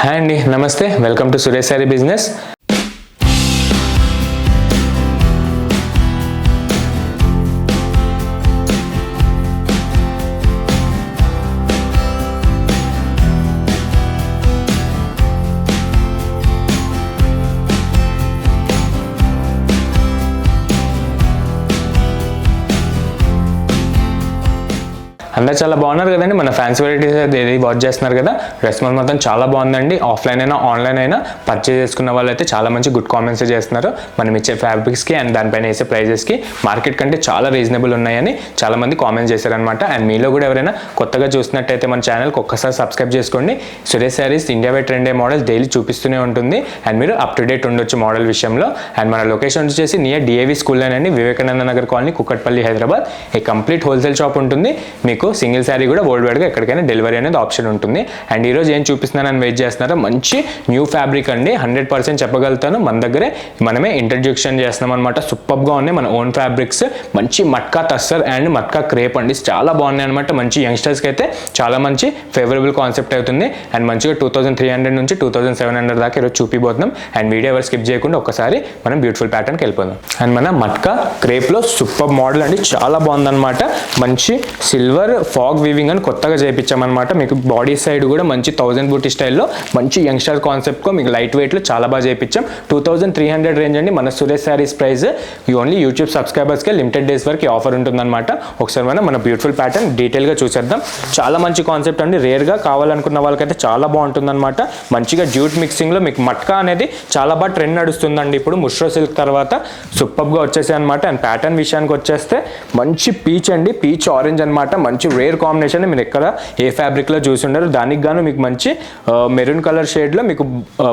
Hi అండి, నమస్తే. Welcome to Suresh sari business. అందరు చాలా బాగున్నారు కదండి. మన ఫ్యాన్సీ వెరైటీస్ ఏది వాచ్ చేస్తున్నారు కదా. రెస్పాన్స్ మొత్తం చాలా బాగుందండి. ఆఫ్లైన్ అయినా ఆన్లైన్ అయినా పర్చేజ్ చేసుకున్న వాళ్ళు అయితే చాలా మంచి గుడ్ కామెంట్స్ చేస్తున్నారు. మనం ఇచ్చే ఫ్యాబ్రిక్స్కి అండ్ దానిపైన వేసే ప్రైజెస్కి మార్కెట్ కంటే చాలా రీజనబుల్ ఉన్నాయని చాలా మంది కామెంట్స్ చేశారనమాట. అండ్ మీలో కూడా ఎవరైనా కొత్తగా చూసినట్టయితే మన ఛానల్కి ఒక్కసారి సబ్స్క్రైబ్ చేసుకోండి. Suresh Sarees India by trend model daily చూపిస్తూనే ఉంటుంది. అండ్ మీరు అప్ టు డేట్ ఉండొచ్చు మోడల్ విషయంలో. అండ్ మన లొకేషన్ వచ్చేసి నియర్ డిఏవి స్కూల్ అండి, వివేకానంద నగర్ కాలనీ, కుక్కట్పల్లి, హైదరాబాద్. ఈ కంప్లీట్ హోల్సేల్ షాప్ ఉంటుంది. మీకు సింగిల్ శారీ కూడా వరల్డ్ వైడ్గా ఎక్కడికైనా డెలివరీ అనేది ఆప్షన్ ఉంటుంది. అండ్ ఈరోజు ఏం చూపిస్తున్నానని వెయిట్ చేస్తున్నారో మంచి న్యూ ఫ్యాబ్రిక్ అండి. 100% చెప్పగలుగుతాను. మన దగ్గరే మనమే ఇంట్రడ్యూక్షన్ చేస్తున్నాం అనమాట. సూపర్గా ఉన్నాయి మన ఓన్ ఫ్యాబ్రిక్స్. మంచి మట్కా టస్సర్ అండ్ మట్కా క్రేప్ అండి, చాలా బాగున్నాయి అనమాట. మంచి యంగ్స్టర్స్కి అయితే చాలా మంచి ఫేవరబుల్ కాన్సెప్ట్ అవుతుంది. అండ్ మంచిగా 2300 నుంచి 2700 దాకా ఈరోజు చూపిపోతున్నాం. అండ్ వీడియో ఎవరు స్కిప్ చేయకుండా ఒకసారి మనం బ్యూటిఫుల్ ప్యాటర్న్కి వెళ్ళిపోదాం. అండ్ మన మట్కా క్రేప్లో సూపర్ మోడల్ అండి, చాలా బాగుందన్నమాట. మంచి సిల్వర్ ఫాగ్ వీవింగ్ అని కొత్తగా చేయించామన్నమాట. మీకు బాడీ సైడ్ కూడా మంచి 1000 బూటీ స్టైల్లో మంచి యంగ్స్టర్ కాన్సెప్ట్తో మీకు లైట్ వెయిట్లో చాలా బాగా చేయించాం. 2300 రేంజ్ అండి మన సురేష్ శారీస్ ప్రైస్. ఈ ఓన్లీ యూట్యూబ్ సబ్స్క్రైబర్స్కి లిమిటెడ్ డేస్ వరకు ఆఫర్ ఉంటుందన్నమాట. ఒకసారి మన బ్యూటిఫుల్ ప్యాటర్న్ డీటెయిల్గా చూసేద్దాం. చాలా మంచి కాన్సెప్ట్ అండి. రేర్గా కావాలనుకున్న వాళ్ళకైతే చాలా బాగుంటుందన్నమాట. మంచిగా జ్యూట్ మిక్సింగ్లో మీకు మట్కా అనేది చాలా బాగా ట్రెండ్ నడుస్తుందండి ఇప్పుడు ముష్రో సిల్క్ తర్వాత. సూపర్గా వచ్చేసాయి అనమాట. అండ్ ప్యాటర్న్ విషయానికి వచ్చేస్తే మంచి పీచ్ అండి, పీచ్ ఆరెంజ్ అనమాట. మంచి రేర్ కాంబినేషన్ మీరు ఎక్కడ ఏ ఫ్యాబ్రిక్లో చూసి ఉండరు. దానికి గాను మీకు మంచి మెరూన్ కలర్ షేడ్లో మీకు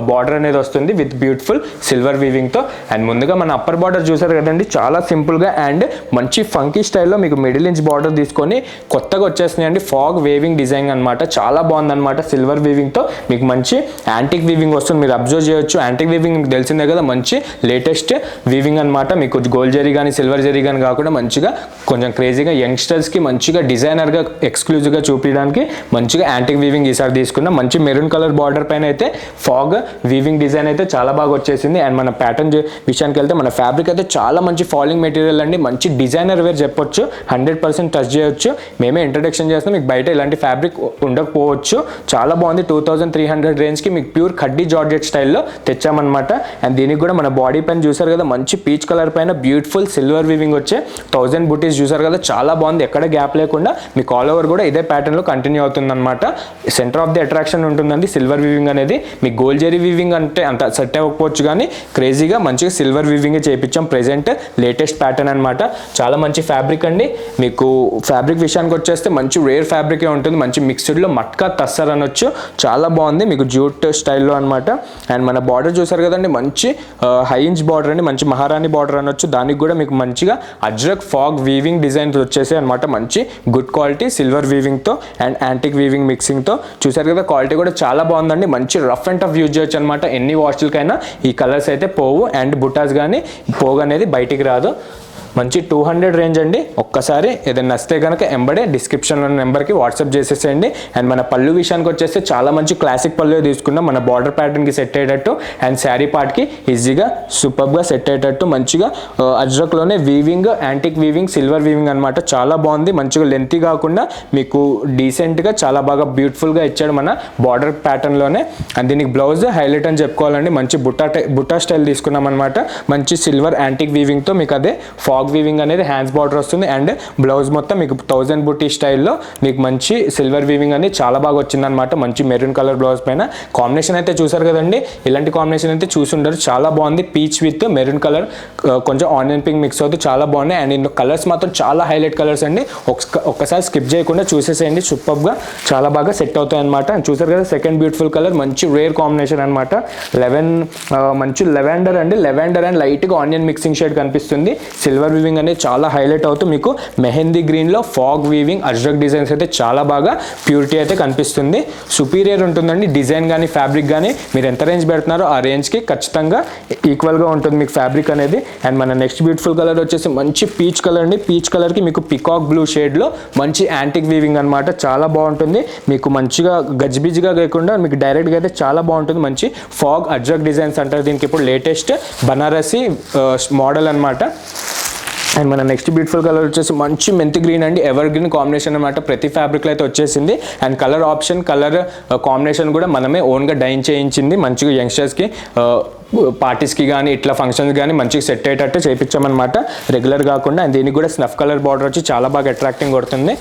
బార్డర్ అనేది వస్తుంది విత్ బ్యూటిఫుల్ సిల్వర్ వీవింగ్తో. అండ్ ముందుగా మన అప్పర్ బార్డర్ చూసారు కదండి, చాలా సింపుల్గా అండ్ మంచి ఫంకీ స్టైల్లో మీకు మిడిల్ ఇంచ్ బార్డర్ తీసుకొని కొత్తగా వచ్చేస్తున్నాయండి. ఫాగ్ వేవింగ్ డిజైన్ అనమాట, చాలా బాగుందన్నమాట. సిల్వర్ వీవింగ్తో మీకు మంచి యాంటిక్ వీవింగ్ వస్తుంది. మీరు అబ్జర్వ్ చేయొచ్చు. యాంటిక్ వీవింగ్ మీకు తెలిసిందే కదా, మంచి లేటెస్ట్ వీవింగ్ అనమాట. మీకు గోల్డ్ జరీ కానీ సిల్వర్ జరీ కానీ కాకుండా మంచిగా కొంచెం క్రేజీగా యంగ్స్టర్స్కి మంచిగా డిజైనర్గా ఎక్స్క్లూజివ్గా చూపించడానికి మంచిగా యాంటిక్ వీవింగ్ ఈసారి తీసుకున్నాం. మంచి మెరూన్ కలర్ బార్డర్ పైన అయితే ఫాగ్ వీవింగ్ డిజైన్ అయితే చాలా బాగా వచ్చేసింది. అండ్ మన ప్యాటర్న్ విషయానికి వెళ్తే మన ఫ్యాబ్రిక్ అయితే చాలా మంచి ఫాలింగ్ మెటీరియల్ అండి. మంచి డిజైనర్ వేర్ చెప్పొచ్చు. 100% టచ్ చేయొచ్చు. మేమే ఇంట్రడక్షన్ చేస్తాం. మీకు బయట ఇలాంటి ఫ్యాబ్రిక్ ఉండకపోవచ్చు. చాలా బాగుంది. 2300 రేంజ్కి మీకు ప్యూర్ ఖడ్డీ జార్జెట్ స్టైల్లో తెచ్చామన్నమాట. అండ్ దీనికి కూడా మన బాడీ పైన చూసారు కదా, మంచి పీచ్ కలర్ పైన బ్యూటిఫుల్ సిల్వర్ వీవింగ్ వచ్చే 1000 బూటీస్ చూసారు కదా, చాలా బాగుంది. ఎక్కడ గ్యాప్ లేకుండా మీకు ఆల్ ఓవర్ కూడా ఇదే ప్యాటర్న్లో కంటిన్యూ అవుతుందన్నమాట. సెంటర్ ఆఫ్ ది అట్రాక్షన్ ఉంటుందండి సిల్వర్ వీవింగ్ అనేది. మీకు గోల్డ్ జరీ వీవింగ్ అంటే అంత సెట్ అవ్వకపోవచ్చు కానీ క్రేజీగా మంచిగా సిల్వర్ వీవింగ్ చేయించాం. ప్రెజెంట్ లేటెస్ట్ ప్యాటర్న్ అనమాట. చాలా మంచి ఫ్యాబ్రిక్ అండి. మీకు ఫ్యాబ్రిక్ విషయానికి వచ్చేస్తే మంచి రేర్ ఫ్యాబ్రికే ఉంటుంది. మంచి మిక్స్డ్లో మట్కా టస్సర్ అనొచ్చు, చాలా బాగుంది. మీకు జ్యూట్ స్టైల్లో అనమాట. అండ్ మన బార్డర్ చూసారు కదండి, మంచి హై ఇంచ్ బార్డర్ అండి, మంచి మహారాణి బార్డర్ అనొచ్చు. దానికి కూడా మీకు మంచిగా అజ్రక్ ఫాగ్ వీవింగ్ డిజైన్స్ వచ్చేసాయి అనమాట. మంచి గుడ్ క్వాలిటీ సిల్వర్ వీవింగ్తో అండ్ యాంటిక్ వీవింగ్ మిక్సింగ్తో చూసారు కదా. క్వాలిటీ కూడా చాలా బాగుందండి. మంచి రఫ్ అండ్ టఫ్ యూజ్ చేయొచ్చు అనమాట. ఎన్ని వాష్లకైనా ఈ కలర్స్ అయితే పోవు. అండ్ బుటాస్ కానీ పోగు అనేది బయటికి రాదు. మంచి 200 రేంజ్ అండి. ఒక్కసారి ఏదైనా నచ్చితే కనుక ఎంబడే డిస్క్రిప్షన్లో నెంబర్కి వాట్సాప్ చేసేసేయండి. అండ్ మన పళ్ళు విషయానికి వచ్చేస్తే చాలా మంచి క్లాసిక్ పళ్ళు తీసుకున్నాం. మన బార్డర్ ప్యాటర్న్కి సెట్ అయ్యేటట్టు అండ్ శారీ పార్ట్కి ఈజీగా సూపర్గా సెట్ అయ్యేటట్టు మంచిగా అజ్రక్లోనే weaving, antique weaving, silver weaving అనమాట. చాలా బాగుంది. మంచిగా లెంతీ కాకుండా మీకు డీసెంట్గా చాలా బాగా బ్యూటిఫుల్గా ఇచ్చాడు మన బార్డర్ ప్యాటర్న్లోనే. అండ్ దీనికి బ్లౌజ్ హైలైట్ అని చెప్పుకోవాలండి. మంచి బుట్టా స్టైల్ తీసుకున్నాం అనమాట. మంచి సిల్వర్ యాంటిక్ వీవింగ్తో మీకు అదే ఫాగ్ వీవింగ్ అనేది హ్యాండ్స్ బార్డర్ వస్తుంది. అండ్ బ్లౌజ్ మొత్తం మీకు 1000 బూటీ స్టైల్లో మీకు మంచి సిల్వర్ వీవింగ్ అనేది చాలా బాగా వచ్చిందనమాట. మంచి మెరూన్ కలర్ బ్లౌజ్ పైన కాంబినేషన్ అయితే చూసారు కదండి. ఇలాంటి కాంబినేషన్ అయితే చూసి ఉండరు, చాలా బాగుంది. పీచ్ విత్ మెరూన్ కలర్ కొంచెం ఆనియన్ పింక్ మిక్స్ అవుతుంది, చాలా బాగున్నాయి. అండ్ ఇందులో కలర్స్ మాత్రం చాలా హైలైట్ కలర్స్ అండి. ఒక్కసారి స్కిప్ చేయకుండా చూసేసేయండి. సూపర్గా చాలా బాగా సెట్ అవుతాయి అనమాట. అండ్ చూసారు కదా సెకండ్ బ్యూటిఫుల్ కలర్, మంచి రేర్ కాంబినేషన్ అనమాట. మంచి లెవెండర్ అండి. లెవెండర్ అండ్ లైట్గా ఆనియన్ మిక్సింగ్ షేడ్ కనిపిస్తుంది. సిల్వర్ సిల్వర్ వీవింగ్ అనేది చాలా హైలైట్ అవుతూ మీకు మెహందీ గ్రీన్లో ఫాగ్ వీవింగ్ అజ్రక్ డిజైన్స్ అయితే చాలా బాగా ప్యూరిటీ అయితే కనిపిస్తుంది. సుపీరియర్ ఉంటుందండి డిజైన్ కానీ ఫ్యాబ్రిక్ కానీ. మీరు ఎంత రేంజ్ పెడుతున్నారో ఆ రేంజ్కి ఖచ్చితంగా ఈక్వల్గా ఉంటుంది మీకు ఫ్యాబ్రిక్ అనేది. అండ్ మన నెక్స్ట్ బ్యూటిఫుల్ కలర్ వచ్చేసి మంచి పీచ్ కలర్ అండి. పీచ్ కలర్కి మీకు పికాక్ బ్లూ షేడ్లో మంచి యాంటిక్ వీవింగ్ అనమాట. చాలా బాగుంటుంది మీకు, మంచిగా గజిబిజిగా కాకుండా మీకు డైరెక్ట్గా అయితే చాలా బాగుంటుంది. మంచి ఫాగ్ అజ్రక్ డిజైన్స్ అంటారు దీనికి. ఇప్పుడు లేటెస్ట్ బనారసి మోడల్ అనమాట. అండ్ మన నెక్స్ట్ బ్యూటిఫుల్ కలర్ వచ్చేసి మంచి మెంతి గ్రీన్ అండి. ఎవర్ గ్రీన్ కాంబినేషన్ అనమాట. ప్రతి ఫ్యాబ్రిక్లో అయితే వచ్చేసింది. And colour option, colour combination కూడా మనమే ఓన్గా డైన్ చేయించింది. మంచిగా యంగ్స్టర్స్కి పార్టీస్కి కానీ ఇట్లా ఫంక్షన్స్ కానీ మంచిగా సెట్ అయ్యేటట్టు చేయించామన్నమాట, రెగ్యులర్ కాకుండా. అండ్ దీనికి కూడా స్నఫ్ కలర్ బార్డర్ వచ్చి చాలా బాగా అట్రాక్టింగ్ కొడుతుంది.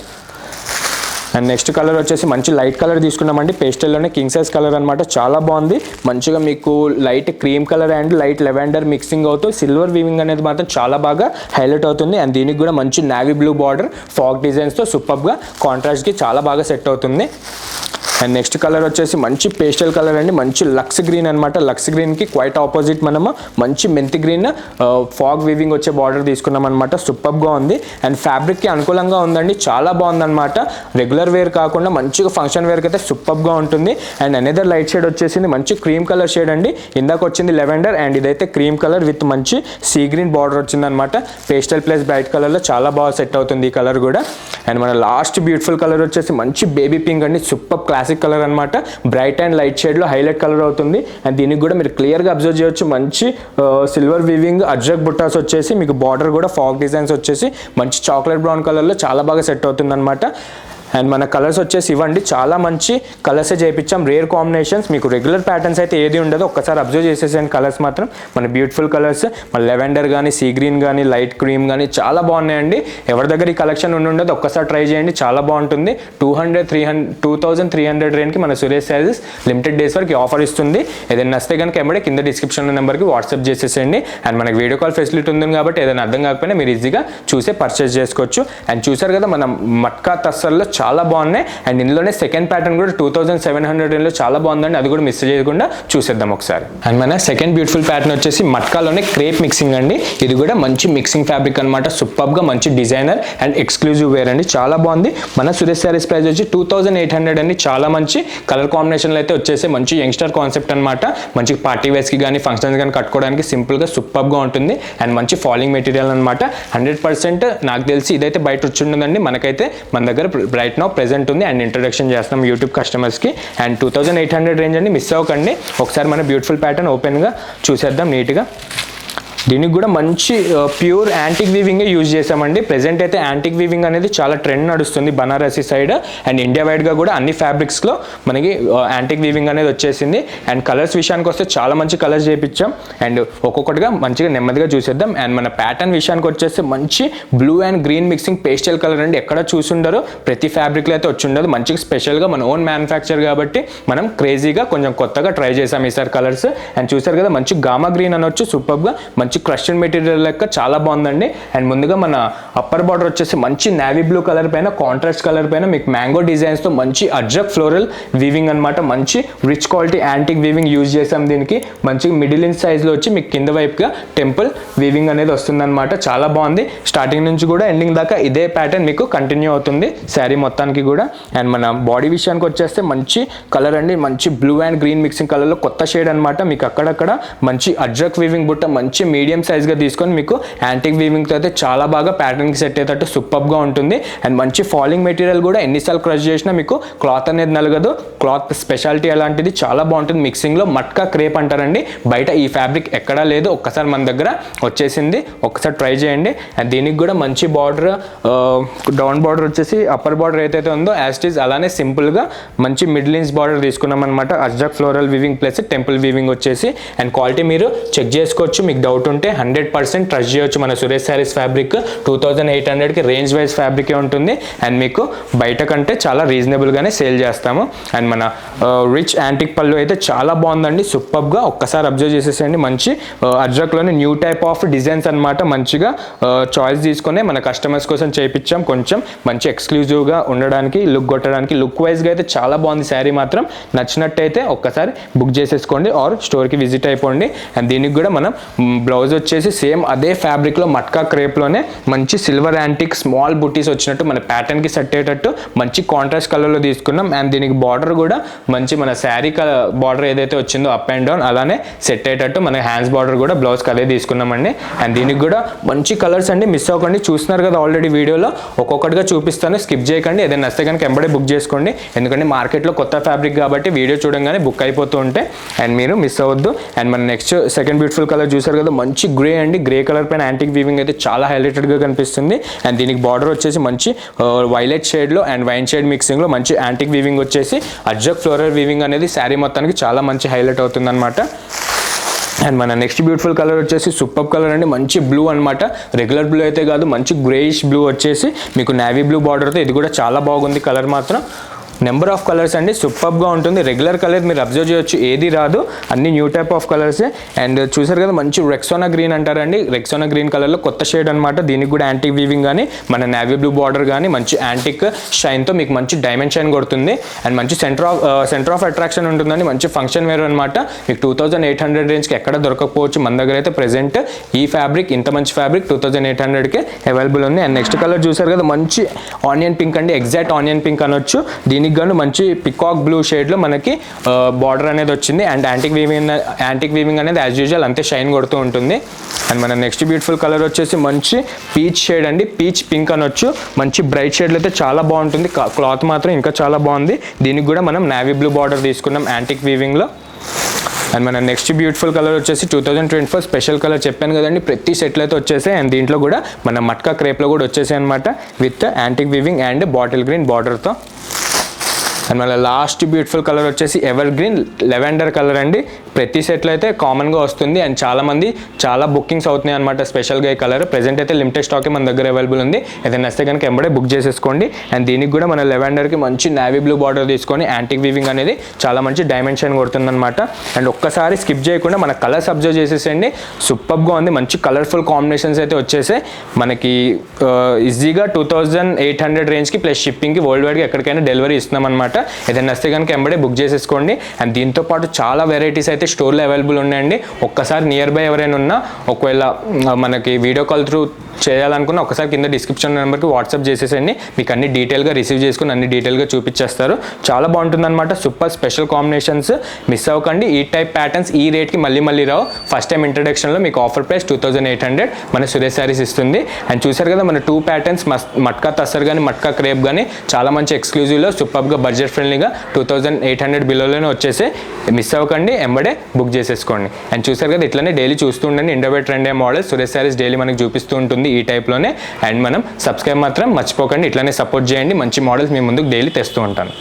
అండ్ నెక్స్ట్ కలర్ వచ్చేసి మంచి లైట్ కలర్ తీసుకున్నామండి. పేస్టల్లోనే కింగ్ సైజ్ కలర్ అనమాట. చాలా బాగుంది. మంచిగా మీకు light cream colour and light lavender mixing అవుతూ సిల్వర్ వీవింగ్ అనేది మాత్రం చాలా బాగా హైలైట్ అవుతుంది. అండ్ దీనికి కూడా మంచి నావీ బ్లూ బార్డర్ ఫాగ్ డిజైన్స్తో సూపర్గా కాంట్రాస్ట్కి చాలా బాగా సెట్ అవుతుంది. అండ్ నెక్స్ట్ కలర్ వచ్చేసి మంచి పేస్టల్ కలర్ అండి. మంచి లక్స్ గ్రీన్ అనమాట. లక్స్ గ్రీన్కి క్వైట్ ఆపోజిట్ మనము మంచి మెంతి గ్రీన్ ఫాగ్ వీవింగ్ వచ్చే బార్డర్ తీసుకున్నాం అనమాట. సూపర్గా ఉంది. అండ్ ఫ్యాబ్రిక్కి అనుకూలంగా ఉందండి. చాలా బాగుందన్నమాట. రెగ్యులర్ వేర్ కాకుండా మంచిగా ఫంక్షన్ వేర్కి అయితే సూపర్గా ఉంటుంది. అండ్ అనదర్ లైట్ షేడ్ వచ్చేసింది మంచి క్రీమ్ కలర్ షేడ్ అండి. ఇందాక వచ్చింది లెవెండర్ అండ్ ఇదైతే క్రీమ్ కలర్ విత్ మంచి సీ గ్రీన్ బార్డర్ వచ్చిందనమాట. పేస్టల్ ప్లస్ బ్రైట్ కలర్లో చాలా బాగా సెట్ అవుతుంది ఈ కలర్ కూడా. అండ్ మన లాస్ట్ బ్యూటిఫుల్ కలర్ వచ్చేసి మంచి బేబీ పింక్ అండి. సూపర్ క్లాసిక్ కలర్ అనమాట. బ్రైట్ అండ్ లైట్ షేడ్లో హైలైట్ కలర్ అవుతుంది. అండ్ దీనికి కూడా మీరు క్లియర్గా అబ్జర్వ్ చేయొచ్చు మంచి సిల్వర్ వీవింగ్ అజ్రక్ బుట్టాస్ వచ్చేసి మీకు బార్డర్ కూడా ఫాగ్ డిజైన్స్ వచ్చేసి మంచి చాక్లెట్ బ్రౌన్ కలర్లో చాలా బాగా సెట్ అవుతుంది అనమాట. అండ్ మన కలర్స్ వచ్చేసి ఇవ్వండి, చాలా మంచి కలర్సే చేయించాం. రేర్ కాంబినేషన్స్, మీకు రెగ్యులర్ ప్యాటర్న్స్ అయితే ఏది ఉండదు. ఒక్కసారి అబ్జర్వ్ చేసేసాను కలర్స్ మాత్రం మన బ్యూటిఫుల్ కలర్స్. మన లెవెండర్ కానీ సీ గ్రీన్ కానీ లైట్ క్రీమ్ కానీ చాలా బాగున్నాయండి. ఎవరి దగ్గర ఈ కలెక్షన్ ఉండదు ఒక్కసారి ట్రై చేయండి, చాలా బాగుంటుంది. 2300 రేంజ్కి మన సురేష్ శారీస్ లిమిటెడ్ డేస్ వరకు ఆఫర్ ఇస్తుంది. ఏదైనా నచ్చితే కనుక ఎమ్మడే కింద డిస్క్రిప్షన్ నెంబర్కి వాట్సాప్ చేసేసేయండి. అండ్ మనకి వీడియో కాల్ ఫెసిలిటీ ఉంది కాబట్టి ఏదైనా అర్థం కాకపోయినా మీరు ఈజీగా చూసే పర్చేస్ చేసుకోవచ్చు. అండ్ చూసారు కదా మన మట్కా తస్సర్లో చాలా బాగున్నాయి. అండ్ ఇందులోనే సెకండ్ ప్యాటర్న్ కూడా 2700 చాలా బాగుందండి. అది కూడా మిస్ చేయకుండా చూసేద్దాం ఒకసారి. అండ్ మన సెకండ్ బ్యూటిఫుల్ ప్యాటర్న్ వచ్చేసి మట్కాలోనే క్రేప్ మిక్సింగ్ అండి. ఇది కూడా మంచి మిక్సింగ్ ఫ్యాబ్రిక్ అనమాట. సూపర్గా మంచి డిజైనర్ అండ్ ఎక్స్క్లూజివ్ వేర్ అండి. చాలా బాగుంది. మన సురేష్ శారీస్ ప్రైస్ వచ్చి 2800 అండి. చాలా మంచి కలర్ కాంబినేషన్లో అయితే వచ్చేసి మంచి యంగ్స్టర్ కాన్సెప్ట్ అనమాట. మంచి పార్టీ వేర్స్కి కానీ ఫంక్షన్స్ కానీ కట్టుకోవడానికి సింపుల్గా సూపర్గా ఉంటుంది. అండ్ మంచి ఫాలింగ్ మెటీరియల్ అనమాట. 100% నాకు తెలిసి ఇదైతే బయట వచ్చి ఉండదండి. మనకైతే మన దగ్గర రైట్ నౌ ప్రెజెంట్ ఉంది. అండ్ ఇంట్రొడక్షన్ చేస్తున్నాం యూట్యూబ్ కస్టమర్స్కి. అండ్ 2800 రేంజ్ అండి, మిస్ అవ్వకండి. ఒకసారి మన బ్యూటిఫుల్ ప్యాటర్న్ ఓపెన్గా చూసేద్దాం నీట్గా. దీనికి కూడా మంచి ప్యూర్ యాంటిక్ వీవింగే యూజ్ చేసామండి. ప్రెజెంట్ అయితే యాంటిక్ వీవింగ్ అనేది చాలా ట్రెండ్ నడుస్తుంది బనారసి సైడ్. అండ్ ఇండియా వైడ్గా కూడా అన్ని ఫ్యాబ్రిక్స్లో మనకి యాంటిక్ వీవింగ్ అనేది వచ్చేసింది. అండ్ కలర్స్ విషయానికి వస్తే చాలా మంచి కలర్స్ చేయించాం. అండ్ ఒక్కొక్కటిగా మంచిగా నెమ్మదిగా చూసేద్దాం. అండ్ మన ప్యాటర్న్ విషయానికి వచ్చేస్తే మంచి blue and green mixing pastel colour అండి. ఎక్కడ చూసుండరు, ప్రతి ఫ్యాబ్రిక్లో అయితే వచ్చి ఉండదు. మంచిగా స్పెషల్గా మన ఓన్ మ్యానుఫ్యాక్చర్ కాబట్టి మనం క్రేజీగా కొంచెం కొత్తగా ట్రై చేసాం ఈసారి కలర్స్. అండ్ చూసారు కదా మంచి గామా గ్రీన్ అనొచ్చు. సూపర్గా మంచి క్రష్డ్ మెటీరియల్ లెక్క చాలా బాగుందండి. అండ్ ముందుగా మన అప్పర్ బార్డర్ వచ్చేసి మంచి నావీ బ్లూ కలర్ పైన కాంట్రాస్ట్ కలర్ పైన మీకు మ్యాంగో డిజైన్స్తో మంచి అజ్రక్ ఫ్లోరల్ వీవింగ్ అనమాట. మంచి rich quality antique weaving use చేసాం. దీనికి మంచి మిడిల్ ఇంచ్ సైజ్లో వచ్చి మీకు కింద వైపుగా టెంపుల్ వీవింగ్ అనేది వస్తుందన్నమాట. చాలా బాగుంది. స్టార్టింగ్ నుంచి కూడా ఎండింగ్ దాకా ఇదే ప్యాటర్న్ మీకు కంటిన్యూ అవుతుంది శారీ మొత్తానికి కూడా. అండ్ మన బాడీ విషయానికి వచ్చేస్తే మంచి కలర్ అండి. మంచి బ్లూ అండ్ గ్రీన్ మిక్సింగ్ కలర్లో కొత్త షేడ్ అనమాట. మీకు అక్కడక్కడ మంచి అజ్రక్ వీవింగ్ బుట్ట మంచి మీడియం సైజ్గా తీసుకొని మీకు యాంటిక్ వీవింగ్తో అయితే చాలా బాగా ప్యాటర్న్కి సెట్ అయ్యేటట్టు సూపర్గా ఉంటుంది. అండ్ మంచి ఫాలింగ్ మెటీరియల్ కూడా ఎన్నిసార్లు క్రష్ చేసినా మీకు క్లాత్ అనేది నలగదు. క్లాత్ స్పెషాలిటీ అలాంటిది చాలా బాగుంటుంది. మిక్సింగ్లో మట్కా క్రేప్ అంటారండి. బయట ఈ ఫ్యాబ్రిక్ ఎక్కడా లేదు, ఒక్కసారి మన దగ్గర వచ్చేసింది. ఒక్కసారి ట్రై చేయండి. అండ్ దీనికి కూడా మంచి బార్డర్, డౌన్ బార్డర్ వచ్చేసి అప్పర్ బార్డర్ ఏదైతే ఉందో యాస్టీజ్ అలానే సింపుల్గా మంచి మిడిల్ ఇంచ్ బార్డర్ తీసుకున్నాం అనమాట. Ajrak floral weaving plus temple weaving వచ్చేసి. అండ్ క్వాలిటీ మీరు చెక్ చేసుకోవచ్చు. మీకు డౌట్ ఉంటే 100% ట్రస్ట్ చేయొచ్చు. మన సురేష్ శారీస్ ఫ్యాబ్రిక్ 2800కి రేంజ్ వైజ్ ఫ్యాబ్రికే ఉంటుంది. అండ్ మీకు బయట కంటే చాలా రీజనబుల్గానే సేల్ చేస్తాము. అండ్ మన రిచ్ యాంటిక్ పళ్ళు అయితే చాలా బాగుందండి. సూపర్గా ఒక్కసారి అబ్జర్వ్ చేసేసేయండి. మంచి అజ్రక్లోని న్యూ టైప్ ఆఫ్ డిజైన్స్ అనమాట. మంచిగా చాయిస్ తీసుకొని మన కస్టమర్స్ కోసం చేయించాం. కొంచెం మంచి ఎక్స్క్లూజివ్గా ఉండడానికి, లుక్ కొట్టడానికి, లుక్ వైజ్గా అయితే చాలా బాగుంది శారీ మాత్రం. నచ్చినట్టయితే ఒక్కసారి బుక్ చేసేసుకోండి ఆర్ స్టోర్కి విజిట్ అయిపోండి. అండ్ దీనికి కూడా మనం బ్లౌజ్ బ్లౌజ్ వచ్చేసి సేమ్ అదే ఫ్యాబ్రిక్లో మట్కా క్రేప్లోనే మంచి సిల్వర్ యాంటిక్ స్మాల్ బుటీస్ వచ్చినట్టు మన ప్యాటర్న్కి సెట్ అయ్యేటట్టు మంచి కాంట్రాస్ట్ కలర్లో తీసుకున్నాం. అండ్ దీనికి బార్డర్ కూడా మంచి మన శారీ బార్డర్ ఏదైతే వచ్చిందో అప్ అండ్ డౌన్ అలానే సెట్ అయ్యేటట్టు మన హ్యాండ్స్ బార్డర్ కూడా బ్లౌజ్కి అదే తీసుకున్నామండి. అండ్ దీనికి కూడా మంచి కలర్స్ అండి, మిస్ అవ్వకండి. చూస్తున్నారు కదా ఆల్రెడీ వీడియోలో ఒక్కొక్కటిగా చూపిస్తాను, స్కిప్ చేయకండి. ఏదైనా నచ్చితే కనుక ఎంబడే బుక్ చేసుకోండి, ఎందుకంటే మార్కెట్లో కొత్త ఫ్యాబ్రిక్ కాబట్టి వీడియో చూడంగానే బుక్ అయిపోతూ ఉంటాయి అండ్ మీరు మిస్ అవ్వద్దు. అండ్ మన నెక్స్ట్ సెకండ్ బ్యూటిఫుల్ కలర్ చూసారు కదా, మంచి గ్రే అండి. గ్రే కలర్ పైన యాంటిక్ వీవింగ్ అయితే చాలా హైలైటెడ్గా కనిపిస్తుంది. అండ్ దీనికి బార్డర్ వచ్చేసి మంచి వైలెట్ షేడ్లో అండ్ వైన్ షేడ్ మిక్సింగ్లో మంచి యాంటిక్ వీవింగ్ వచ్చేసి అజ్జక్ ఫ్లోరల్ వీవింగ్ అనేది శారీ మొత్తానికి చాలా మంచి హైలైట్ అవుతుంది అనమాట. అండ్ మన నెక్స్ట్ బ్యూటిఫుల్ కలర్ వచ్చేసి సూపర్ కలర్ అండి, మంచి బ్లూ అనమాట. రెగ్యులర్ బ్లూ అయితే కాదు, మంచి గ్రేయిష్ బ్లూ వచ్చేసి మీకు నేవీ బ్లూ బార్డర్తో ఇది కూడా చాలా బాగుంది కలర్ మాత్రం. నెంబర్ ఆఫ్ కలర్స్ అండి, సూపర్గా ఉంటుంది. రెగ్యులర్ కలర్ మీరు అబ్జర్వ్ చేయొచ్చు, ఏది రాదు, అన్ని న్యూ టైప్ ఆఫ్ కలర్సే. అండ్ చూసారు కదా మంచి రెక్సోనా గ్రీన్ అంటారండి, రెక్సోనా గ్రీన్ కలర్లో కొత్త షేడ్ అనమాట. దీనికి కూడా యాంటిక్ వీవింగ్ కానీ మన నేవీ బ్లూ బార్డర్ కానీ మంచి యాంటిక్ షైన్తో మీకు మంచి డైమండ్ షైన్ కొడుతుంది. అండ్ మంచి సెంటర్ ఆఫ్ అట్రాక్షన్ ఉంటుందండి, మంచి ఫంక్షన్ వేర్ అనమాట. మీకు 2800 రేంజ్కి ఎక్కడ దొరకకపోవచ్చు, మన దగ్గర అయితే ప్రెజెంట్ ఈ ఫ్యాబ్రిక్, ఇంత మంచి ఫ్యాబ్రిక్ 2800కే అవైలబుల్ ఉంది. అండ్ నెక్స్ట్ కలర్ చూసారు కదా, మంచి ఆనియన్ పింక్ అండి, ఎగ్జాక్ట్ ఆనియన్ పింక్ అనొచ్చు. దీనికి గాను మంచి పికాక్ బ్లూ షేడ్లో మనకి బార్డర్ అనేది వచ్చింది. అండ్ యాంటిక్ వీవింగ్ అనేది యాజ్ యూజువల్ అంతే షైన్ కొడుతూ ఉంటుంది. అండ్ మన నెక్స్ట్ బ్యూటిఫుల్ కలర్ వచ్చేసి మంచి పీచ్ షేడ్ అండి, పీచ్ పింక్ అనొచ్చు. మంచి బ్రైట్ షేడ్లో అయితే చాలా బాగుంటుంది, క్లాత్ మాత్రం ఇంకా చాలా బాగుంది. దీనికి కూడా మనం నేవీ బ్లూ బార్డర్ తీసుకున్నాం యాంటిక్ వీవింగ్లో. అండ్ మన నెక్స్ట్ బ్యూటిఫుల్ కలర్ వచ్చేసి 2024 స్పెషల్ కలర్ చెప్పాను కదండి, ప్రతి సెట్లో అయితే వచ్చేసాయి. అండ్ దీంట్లో కూడా మన మట్కా క్రేప్లో కూడా వచ్చేసాయి అనమాట, with antique weaving and bottle green బార్డర్తో. అండ్ మళ్ళీ లాస్ట్ బ్యూటిఫుల్ కలర్ వచ్చేసి ఎవర్ గ్రీన్ లెవెండర్ కలర్ అండి, ప్రతి సెట్లో అయితే కామన్గా వస్తుంది. అండ్ చాలా బుకింగ్స్ అవుతున్నాయి అనమాట స్పెషల్గా ఈ కలర్. ప్రెజెంట్ అయితే లిమిటెడ్ స్టాకే మన దగ్గర అవైలబుల్ ఉంది, ఏదైనా వస్తే కనుక ఎంబడే బుక్ చేసేసుకోండి. అండ్ దీనికి కూడా మన లెవెండర్కి మంచి నేవీ బ్లూ బార్డర్ తీసుకొని యాంటిక్ వీవింగ్ అనేది చాలా మంచి డైమెన్షన్ కొడుతుంది అనమాట. అండ్ ఒక్కసారి స్కిప్ చేయకుండా మన కలర్స్ అబ్జర్వ్ చేసేసండి, సూపర్గా ఉంది. మంచి కలర్ఫుల్ కాంబినేషన్స్ అయితే వచ్చేసాయి మనకి. ఈజీగా 2800 రేంజ్కి ప్లస్ షిప్పింగ్కి వరల్డ్ వైడ్గా ఎక్కడికైనా డెలివరీ ఇస్తున్నాం అనమాట. ఏదైనా వస్తే కనుక ఎంబడే బుక్ చేసేసుకోండి. అండ్ దీంతో పాటు చాలా వెరైటీస్ అయితే స్టోర్లో అవైలబుల్ ఉన్నాయండి. ఒక్కసారి నియర్ బై ఎవరైనా ఉన్నా, ఒకవేళ మనకి వీడియో కాల్ త్రూ చేయాలనుకున్న ఒకసారి కింద డిస్క్రిప్షన్ నెంబర్కి వాట్సాప్ చేసేసండి, మీకు అన్ని డీటెయిల్గా రిసీవ్ చేసుకుని అన్ని డీటెయిల్గా చూపించేస్తారు. చాలా బాగుంటుందన్నమాట, సూపర్ స్పెషల్ కాంబినేషన్స్. మిస్ అవ్వకండి, ఈ టైప్ ప్యాటర్న్స్ ఈ రేట్కి మళ్ళీ రావు. ఫస్ట్ టైం ఇంట్రడక్షన్లో మీకు ఆఫర్ ప్రైస్ 2800 మన సురేష్ శారీస్ ఇస్తుంది. అండ్ చూసారు కదా మన 2 ప్యాటర్న్స్, మట్కా తస్సర్ కానీ మట్కా క్రేప్ కానీ చాలా మంచి ఎక్స్క్లూజివ్లో సూపర్గా బడ్జెట్ ఫ్రెండ్లీగా 2800 బిలోలోనే వచ్చేసి. మిస్ అవ్వకండి, ఎంబడే బుక్ చేసేసుకోండి. అండ్ చూసారు కదా ఇట్లనే డైలీ చూస్తూ ఉండండి, ఇండోవే trend model Suresh Sarees daily మనకు చూపిస్తూ ఉంటుంది ఈ టైప్లోనే. అండ్ మనం సబ్స్క్రైబ్ మాత్రం మర్చిపోకండి, ఇట్లానే సపోర్ట్ చేయండి. మంచి మోడల్స్ మీ ముందుకు డైలీ తెస్తూ ఉంటాను.